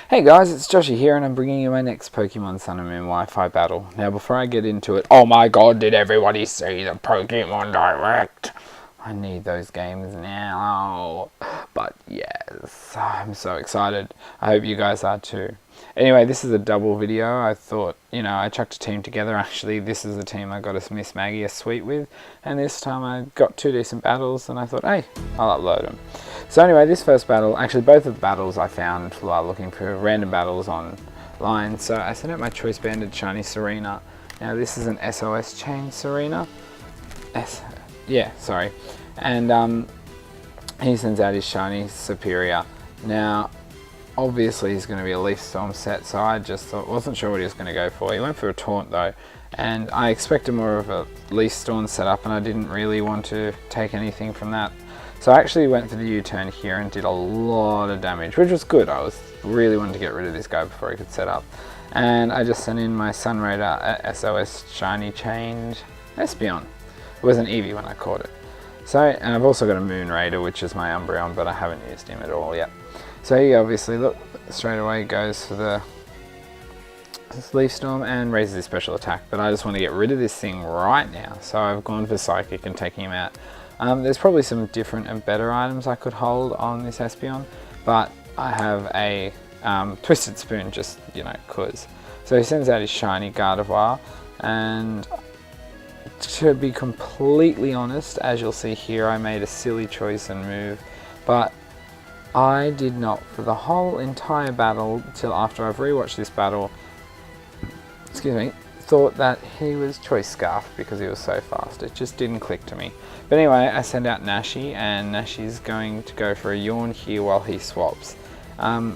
Hey guys, it's Joshy here and I'm bringing you my next Pokemon Sun and Moon Wi-Fi battle. Now before I get into it, oh my god, did everybody see the Pokemon Direct? I need those games now. But yes, I'm so excited. I hope you guys are too. Anyway, this is a double video. I thought, I chucked a team together. Actually, this is the team I got Miss Maggie a suite with. And this time I got two decent battles and I thought, hey, I'll upload them. So anyway, this first battle, actually both of the battles I found while looking for random battles online. So I sent out my Choice Banded Shiny Serena. Now this is an SOS chain Serena. And he sends out his Shiny Superior. Now obviously he's going to be a Leaf Storm set, so I just wasn't sure what he was going to go for. He went for a Taunt though, and I expected more of a Leaf Storm setup, and I didn't really want to take anything from that. So I actually went for the U-turn here and did a lot of damage, which was good. I was really wanting to get rid of this guy before he could set up. And I just sent in my Sunraider SOS Shiny Change Espeon. It was an Eevee when I caught it. So, and I've also got a Moon Raider, which is my Umbreon, but I haven't used him at all yet. So he obviously, look, straight away goes for the Leaf Storm and raises his special attack. But I just want to get rid of this thing right now. So I've gone for Psychic and taking him out. There's probably some different and better items I could hold on this Espeon, but I have a Twisted Spoon just, cause. So he sends out his shiny Gardevoir, and to be completely honest, as you'll see here, I made a silly choice and move, but I did not, for the whole entire battle, till after I've rewatched this battle, thought that he was Choice Scarf because he was so fast. It just didn't click to me. But anyway, I send out NASHIE, and NASHIE's going to go for a Yawn here while he swaps. I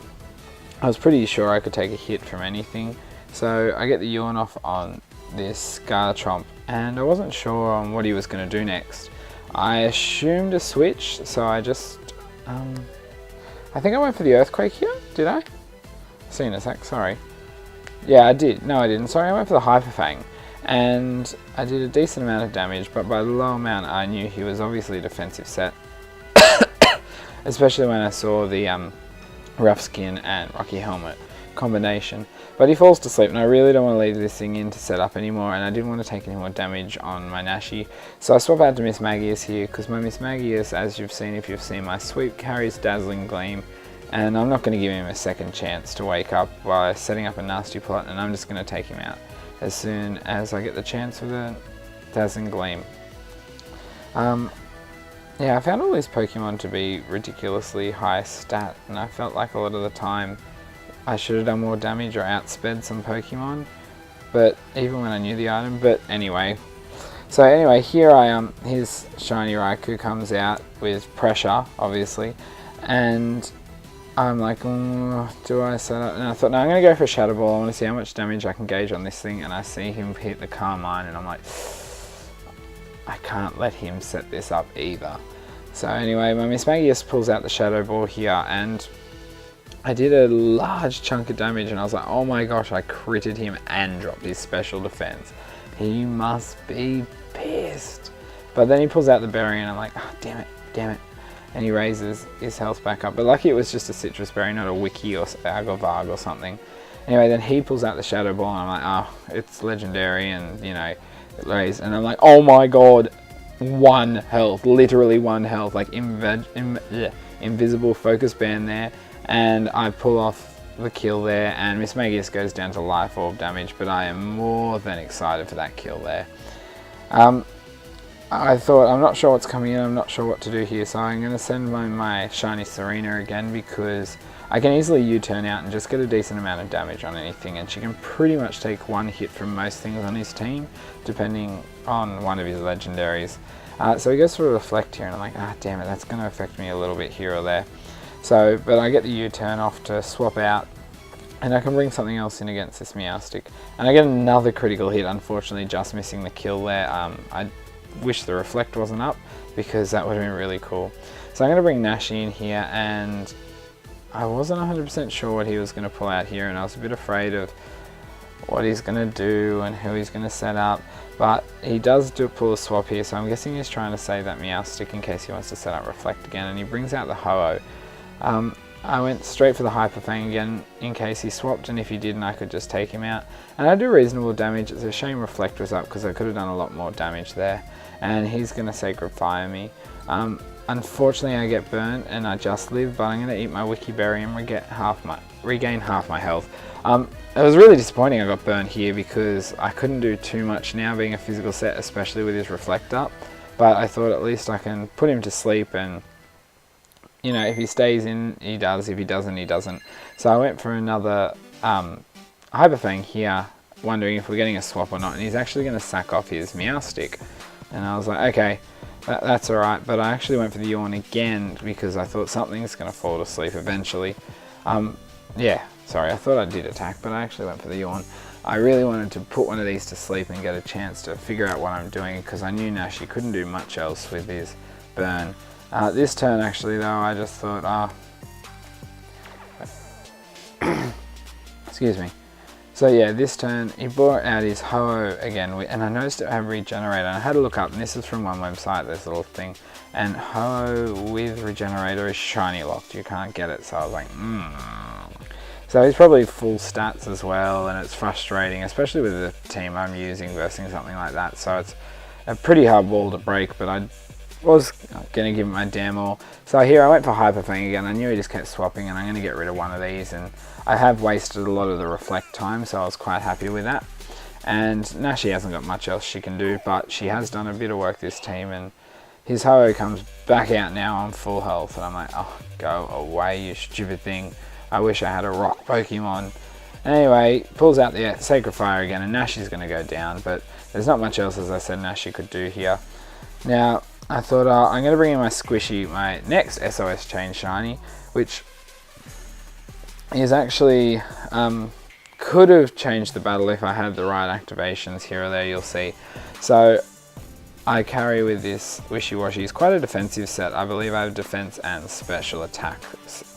was pretty sure I could take a hit from anything, so I get the Yawn off on this Garchomp, and I wasn't sure on what he was going to do next. I assumed a switch, so I just, I think I went for the Earthquake here, did I? See in a sec, sorry. Yeah, I did. No, I didn't. Sorry, I went for the Hyper Fang. And I did a decent amount of damage, but by the low amount I knew he was obviously a defensive set. Especially when I saw the Rough Skin and Rocky Helmet combination. But he falls to sleep, and I really don't want to leave this thing in to set up anymore, and I didn't want to take any more damage on my NASHIE. So I swap out to Miss Magius here, because my Miss Magius, as you've seen if you've seen my sweep, carries Dazzling Gleam. And I'm not going to give him a second chance to wake up by setting up a nasty plot, and I'm just going to take him out as soon as I get the chance with a Dazzling Gleam. Yeah, I found all these Pokemon to be ridiculously high stat, and I felt like a lot of the time I should have done more damage or outsped some Pokemon, but even when I knew the item. But anyway, so anyway, here I am. His Shiny Raikou comes out with pressure, obviously, and I'm like, do I set up? And I thought, no, I'm going to go for a Shadow Ball. I want to see how much damage I can gauge on this thing. And I see him hit the Carmine, and I'm like, I can't let him set this up either. So anyway, my Miss Magius pulls out the Shadow Ball here, and I did a large chunk of damage, and I was like, oh my gosh, I critted him and dropped his special defense. He must be pissed. But then he pulls out the berry, and I'm like, oh, damn it. And he raises his health back up. But lucky it was just a Citrus Berry, not a Wiki or Agovarg or something. Anyway, then he pulls out the Shadow Ball, and I'm like, oh, it's legendary, and, it raised. And I'm like, oh my god, 1 health, literally 1 health, like invisible focus band there. And I pull off the kill there, and Miss Magius goes down to Life Orb damage, but I am more than excited for that kill there. I thought, I'm not sure what's coming in, I'm not sure what to do here, so I'm going to send my Shiny Serena again, because I can easily U-turn out and just get a decent amount of damage on anything, and she can pretty much take 1 hit from most things on his team, depending on one of his legendaries. So he goes for a Reflect here, and I'm like, damn it, that's going to affect me a little bit here or there. So, but I get the U-turn off to swap out, and I can bring something else in against this Meowstic. And I get another critical hit, unfortunately just missing the kill there. I wish the Reflect wasn't up, because that would have been really cool. So I'm going to bring NASHIE in here, and I wasn't 100% sure what he was going to pull out here, and I was a bit afraid of what he's going to do and who he's going to set up. But he does pull a swap here, so I'm guessing he's trying to save that Meowstic in case he wants to set up Reflect again, and he brings out the Ho-Oh. I went straight for the Hyper Fang again in case he swapped, and if he didn't I could just take him out. And I do reasonable damage. It's a shame Reflect was up because I could have done a lot more damage there. And he's going to Sacred Fire me. Unfortunately I get burnt and I just live, but I'm going to eat my Wiki Berry and regain half my health. It was really disappointing I got burnt here because I couldn't do too much now being a physical set, especially with his Reflect up. But I thought at least I can put him to sleep, and you know, if he stays in, he does. If he doesn't, he doesn't. So I went for another Hyper Fang here, wondering if we're getting a swap or not. And he's actually going to sack off his Meowstic. And I was like, okay, that's alright. But I actually went for the Yawn again because I thought something's going to fall to sleep eventually. Yeah, sorry, I thought I did attack, but I actually went for the Yawn. I really wanted to put one of these to sleep and get a chance to figure out what I'm doing because I knew NASHIE couldn't do much else with his burn. This turn actually though, I just thought, excuse me. So yeah, this turn he brought out his Ho-Oh again, and I noticed it had Regenerator, and I had to look up, and this is from one website, this little thing, and Ho-Oh with Regenerator is shiny locked, you can't get it, so I was like, So he's probably full stats as well, and it's frustrating, especially with the team I'm using versus something like that, so it's a pretty hard wall to break, but I was going to give it my damn all. So here I went for Hyper Fang again. I knew he just kept swapping, and I'm going to get rid of one of these, and I have wasted a lot of the Reflect time, so I was quite happy with that. And NASHIE hasn't got much else she can do, but she has done a bit of work this team, and his Ho-Oh comes back out now on full health, and I'm like, oh, go away, you stupid thing. I wish I had a rock Pokemon. Anyway, pulls out the Sacred Fire again, and NASHIE's going to go down, but there's not much else, as I said, NASHIE could do here. Now, I thought I'm going to bring in my Squishy, my next SOS Chain Shiny, which is actually, could have changed the battle if I had the right activations here or there, you'll see. So I carry with this Wishy-Washy. It's quite a defensive set. I believe I have defense and special attack,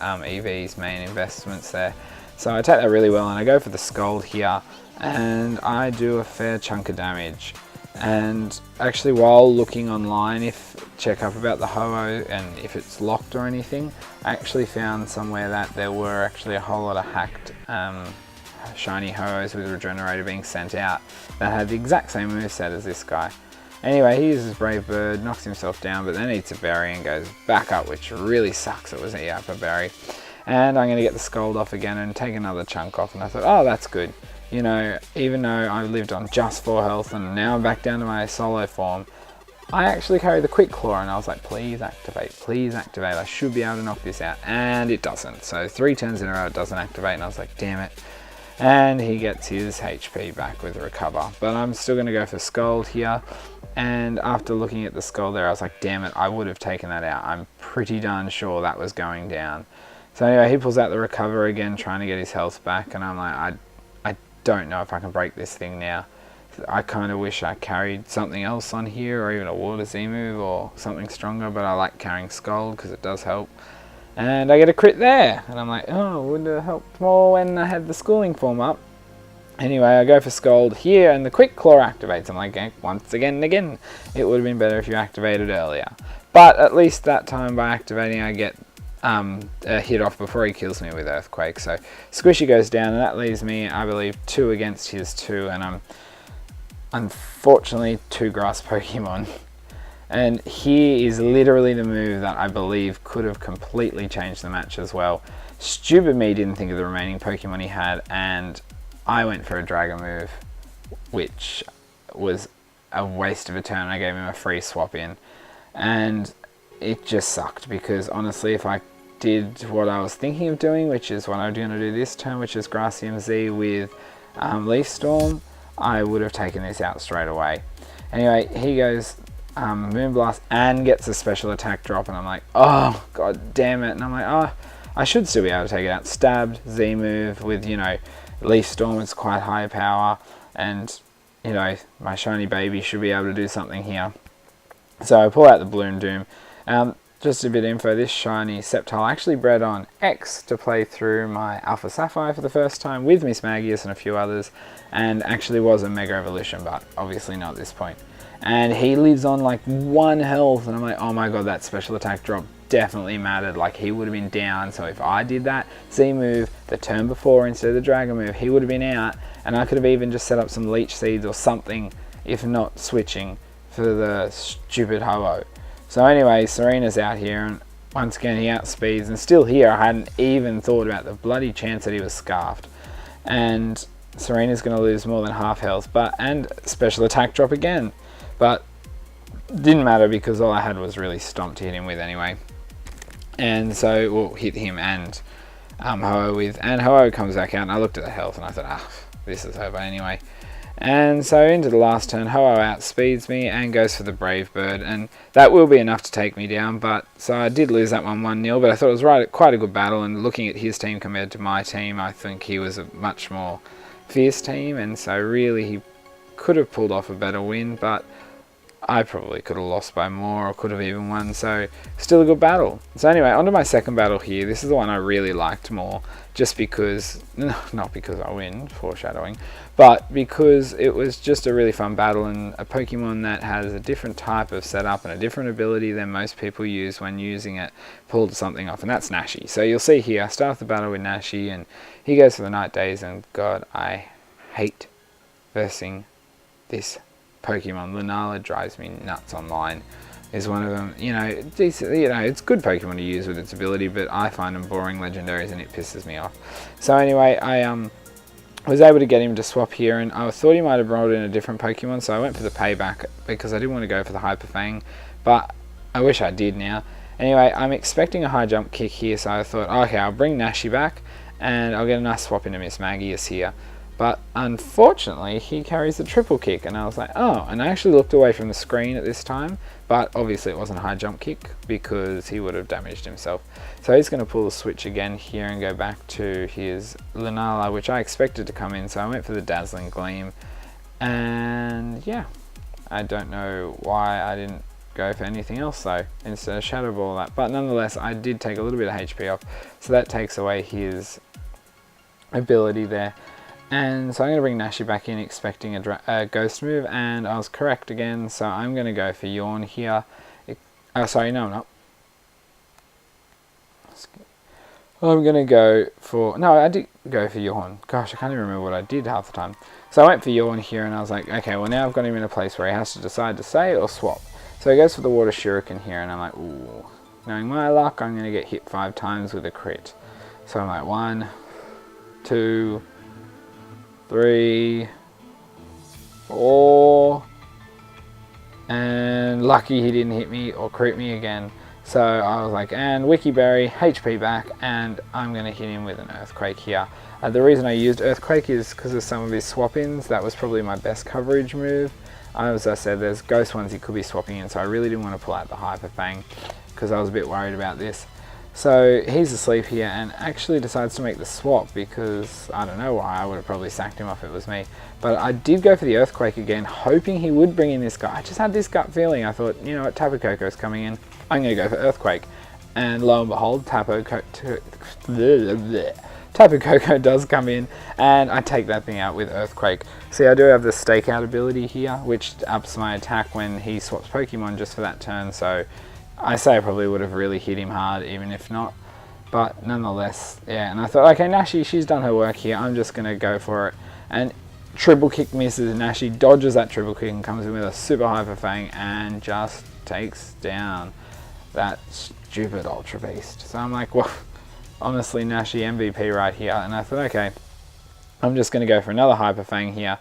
EV's main investments there. So I take that really well, and I go for the Scald here, and I do a fair chunk of damage. And actually, while looking online, check up about the Ho-Oh and if it's locked or anything, I actually found somewhere that there were actually a whole lot of hacked shiny Ho-Ohs with Regenerator being sent out that had the exact same moveset as this guy. Anyway, he uses Brave Bird, knocks himself down, but then eats a berry and goes back up, which really sucks. It was a Yappa berry. And I'm going to get the Scald off again and take another chunk off, and I thought, oh, that's good. You know, even though I lived on just 4 health and now I'm back down to my solo form, I actually carry the Quick Claw, and I was like, please activate, I should be able to knock this out, and it doesn't. So 3 turns in a row it doesn't activate, and I was like, damn it. And he gets his HP back with Recover, but I'm still going to go for Scald here. And after looking at the Scald there, I was like, damn it, I would have taken that out. I'm pretty darn sure that was going down. So anyway, he pulls out the Recover again, trying to get his health back, and I'm like, I don't know if I can break this thing now. I kind of wish I carried something else on here, or even a Water Z move or something stronger, but I like carrying Scald because it does help. And I get a crit there, and I'm like, oh, would have helped more when I had the Schooling form up. Anyway, I go for Scald here, and the Quick Claw activates. I'm like, once again and again, it would have been better if you activated earlier. But at least that time by activating, I get a hit off before he kills me with Earthquake. So Squishy goes down, and that leaves me, I believe, 2 against his 2, and I'm unfortunately 2 Grass Pokemon. And here is literally the move that I believe could have completely changed the match as well. Stupid me didn't think of the remaining Pokemon he had, and I went for a Dragon move, which was a waste of a turn. I gave him a free swap in, and it just sucked because honestly, if I did what I was thinking of doing, which is what I'm going to do this turn, which is Gracium Z with Leaf Storm, I would have taken this out straight away. Anyway, he goes Moonblast and gets a special attack drop, and I'm like, oh, god damn it. And I'm like, oh, I should still be able to take it out. Stabbed, Z move with, you know, Leaf Storm, it's quite high power, and, you know, my shiny baby should be able to do something here. So I pull out the Bloom Doom. Just a bit of info, this shiny Sceptile actually bred on X to play through my Alpha Sapphire for the first time with Miss Magius and a few others, and actually was a Mega Evolution, but obviously not at this point. And he lives on like 1 health, and I'm like, oh my god, that special attack drop definitely mattered. Like, he would have been down, so if I did that Z move the turn before instead of the dragon move, he would have been out, and I could have even just set up some leech seeds or something, if not switching for the stupid Ho-Oh. So anyway, Serena's out here, and once again he outspeeds, and still here I hadn't even thought about the bloody chance that he was scarfed. And Serena's going to lose more than half health, and special attack drop again. But didn't matter because all I had was really Stomp to hit him with anyway. And so, well, hit him and Ho-Oh with, and Ho-Oh comes back out, and I looked at the health and I thought, this is over anyway. And so into the last turn, Ho-Oh outspeeds me and goes for the Brave Bird, and that will be enough to take me down. But so I did lose that one 1-0, but I thought it was quite a good battle, and looking at his team compared to my team, I think he was a much more fierce team, and so really he could have pulled off a better win, but I probably could have lost by more or could have even won, so still a good battle. So anyway, on to my second battle here. This is the one I really liked more, just because, not because I win, foreshadowing, but because it was just a really fun battle, and a Pokemon that has a different type of setup and a different ability than most people use when using it pulled something off, and that's Nashi. So you'll see here, I start off the battle with Nashi, and he goes for the Night Days, and God, I hate versing this Pokemon. Lunala drives me nuts online. Is one of them. You know, decent, you know, it's good Pokemon to use with its ability, but I find them boring legendaries and it pisses me off. So anyway, I was able to get him to swap here, and I thought he might have brought in a different Pokemon, so I went for the Payback because I didn't want to go for the Hyper Fang, but I wish I did now. Anyway, I'm expecting a high jump kick here, so I thought, okay, I'll bring Nashi back and I'll get a nice swap into Miss Magius here. But unfortunately, he carries a triple kick, and I was like, oh, and I actually looked away from the screen at this time, but obviously it wasn't a high jump kick because he would have damaged himself. So he's going to pull the switch again here and go back to his Lunala, which I expected to come in, so I went for the Dazzling Gleam. And yeah, I don't know why I didn't go for anything else though, instead of Shadow Ball that. But nonetheless, I did take a little bit of HP off, so that takes away his ability there. And so I'm going to bring Nashi back in expecting a Ghost move, and I was correct again, so I'm going to go for Yawn here. Oh, sorry, no I'm not. I'm going to go for, no, I did go for Yawn. Gosh, I can't even remember what I did half the time. So I went for Yawn here, and I was like, okay, well now I've got him in a place where he has to decide to say or swap. So he goes for the Water Shuriken here, and I'm like, ooh. Knowing my luck, I'm going to get hit 5 times with a crit. So I'm like, 1, 2, 3, 4, and lucky he didn't hit me or crit me again. So I was like, and Wiki Berry, HP back, and I'm going to hit him with an Earthquake here. The reason I used Earthquake is because of some of his swap-ins. That was probably my best coverage move. As I said, there's ghost ones he could be swapping in, so I really didn't want to pull out the Hyper Fang because I was a bit worried about this. So he's asleep here and actually decides to make the swap because I don't know why. I would have probably sacked him if it was me. But I did go for the Earthquake again, hoping he would bring in this guy. I just had this gut feeling. I thought, you know what, Tapu Koko's coming in. I'm going to go for Earthquake. And lo and behold, Tapu Koko does come in, and I take that thing out with Earthquake. See, I do have the Stakeout ability here, which ups my attack when he swaps Pokemon just for that turn. So I say I probably would have really hit him hard, even if not. But nonetheless, yeah, and I thought, okay, Nashi, she's done her work here. I'm just going to go for it. And triple kick misses, and Nashi dodges that triple kick and comes in with a super Hyper Fang and just takes down that stupid Ultra Beast. So I'm like, well, honestly, Nashi MVP right here. And I thought, okay, I'm just going to go for another Hyper Fang here.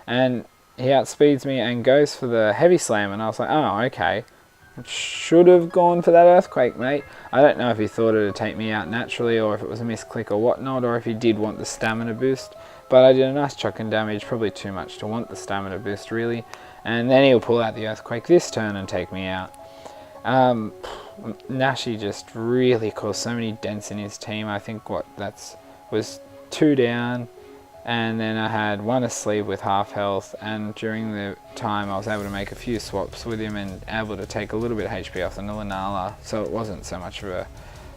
And he outspeeds me and goes for the Heavy Slam. And I was like, oh, okay. Should have gone for that Earthquake, mate. I don't know if he thought it would take me out naturally or if it was a misclick or whatnot, or if he did want the stamina boost. But I did a nice chuck and damage, probably too much to want the stamina boost really. And then he'll pull out the Earthquake this turn and take me out. Nashi just really caused so many dents in his team. I think was 2 down, and then I had 1 asleep with half health, and during the time I was able to make a few swaps with him and able to take a little bit of HP off the Lunala, so it wasn't so much of a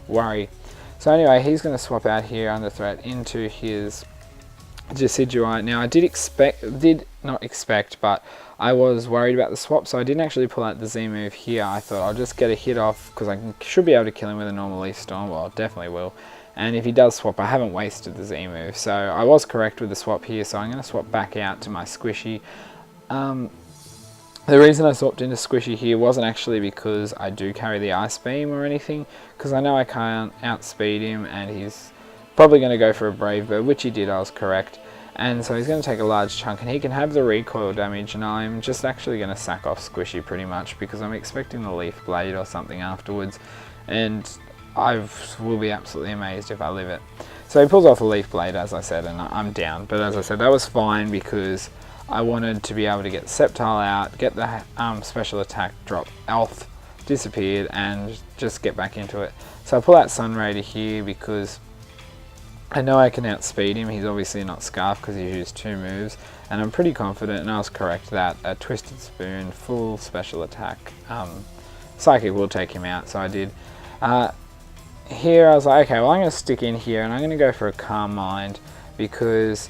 worry. So anyway, he's going to swap out here under threat into his Decidueye. Now I did not expect, but I was worried about the swap, so I didn't actually pull out the Z move here. I thought I'll just get a hit off because should be able to kill him with a normal Leaf Storm. Well, definitely will. And if he does swap, I haven't wasted the Z move. So I was correct with the swap here, so I'm going to swap back out to my Squishy. The reason I swapped into Squishy here wasn't actually because I do carry the Ice Beam or anything, because I know I can't outspeed him and he's probably going to go for a Brave Bird, which he did. I was correct. And so he's going to take a large chunk and he can have the recoil damage, and I'm just actually going to sack off Squishy pretty much because I'm expecting the Leaf Blade or something afterwards, and I will be absolutely amazed if I live it. So he pulls off a Leaf Blade, as I said, and I'm down. But as I said, that was fine because I wanted to be able to get Sceptile out, get the special attack drop, Elf disappeared, and just get back into it. So I pull out Sun Raider here because I know I can outspeed him. He's obviously not Scarf because he used 2 moves, and I'm pretty confident, and I was correct, that a Twisted Spoon, full special attack, Psychic will take him out, so I did. Here I was like, okay, well I'm going to stick in here and I'm going to go for a Calm Mind because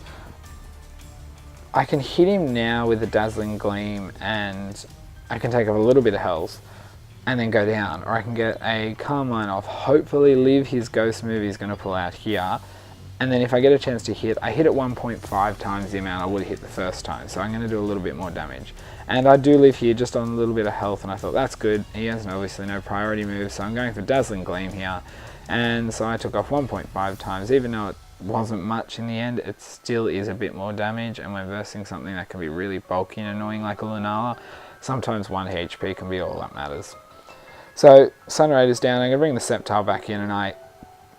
I can hit him now with a Dazzling Gleam and I can take off a little bit of health and then go down, or I can get a Calm Mind off, hopefully live his Ghost move he's going to pull out here, and then if I get a chance to hit, I hit it 1.5 times the amount I would have hit the first time, so I'm going to do a little bit more damage. And I do live here just on a little bit of health, and I thought that's good. He has obviously no priority move, so I'm going for Dazzling Gleam here. And so I took off 1.5 times, even though it wasn't much in the end, it still is a bit more damage, and when versing something that can be really bulky and annoying like a Lunala, sometimes 1 HP can be all that matters. So Sun Raider's down, I'm going to bring the Sceptile back in, and I,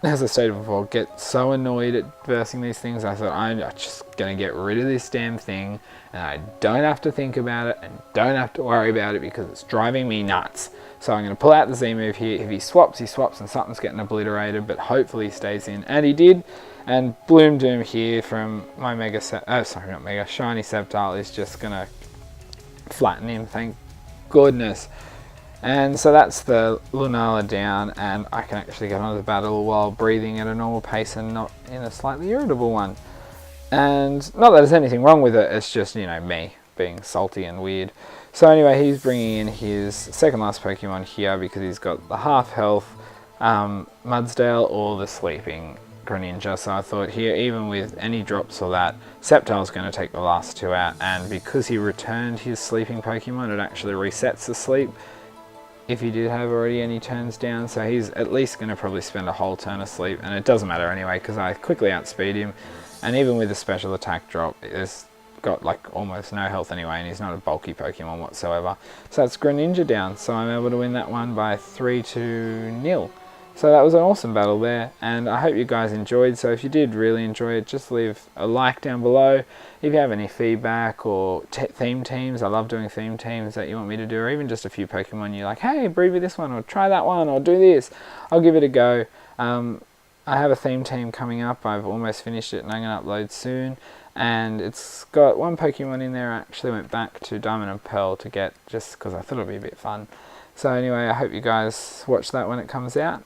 as I stated before, get so annoyed at versing these things. I thought I'm just going to get rid of this damn thing and I don't have to think about it and don't have to worry about it because it's driving me nuts. So I'm going to pull out the Z move here. If he swaps and something's getting obliterated, but hopefully he stays in. And he did. And Bloom Doom here from my Shiny Sceptile is just going to flatten him, thank goodness. And so that's the Lunala down, and I can actually get on to the battle while breathing at a normal pace and not in a slightly irritable one. And not that there's anything wrong with it, it's just, you know, me being salty and weird. So anyway, he's bringing in his second last Pokemon here because he's got the half health Mudsdale or the sleeping Greninja. So I thought here, even with any drops or that, Sceptile's going to take the last 2 out, and because he returned his sleeping Pokemon, it actually resets the sleep if he did have already any turns down, so he's at least going to probably spend a whole turn asleep, and it doesn't matter anyway because I quickly outspeed him, and even with the special attack drop, it's got like almost no health anyway, and he's not a bulky Pokemon whatsoever. So that's Greninja down, so I'm able to win that one by 3-0. So that was an awesome battle there, and I hope you guys enjoyed. So if you did really enjoy it, just leave a like down below. If you have any feedback or theme teams, I love doing theme teams that you want me to do, or even just a few Pokemon you're like, hey, breed with this one, or try that one, or do this, I'll give it a go. I have a theme team coming up. I've almost finished it and I'm going to upload soon, and it's got one Pokemon in there I actually went back to Diamond and Pearl to get, just because I thought it would be a bit fun. So anyway, I hope you guys watch that when it comes out.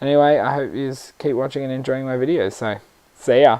Anyway, I hope you keep watching and enjoying my videos, so see ya!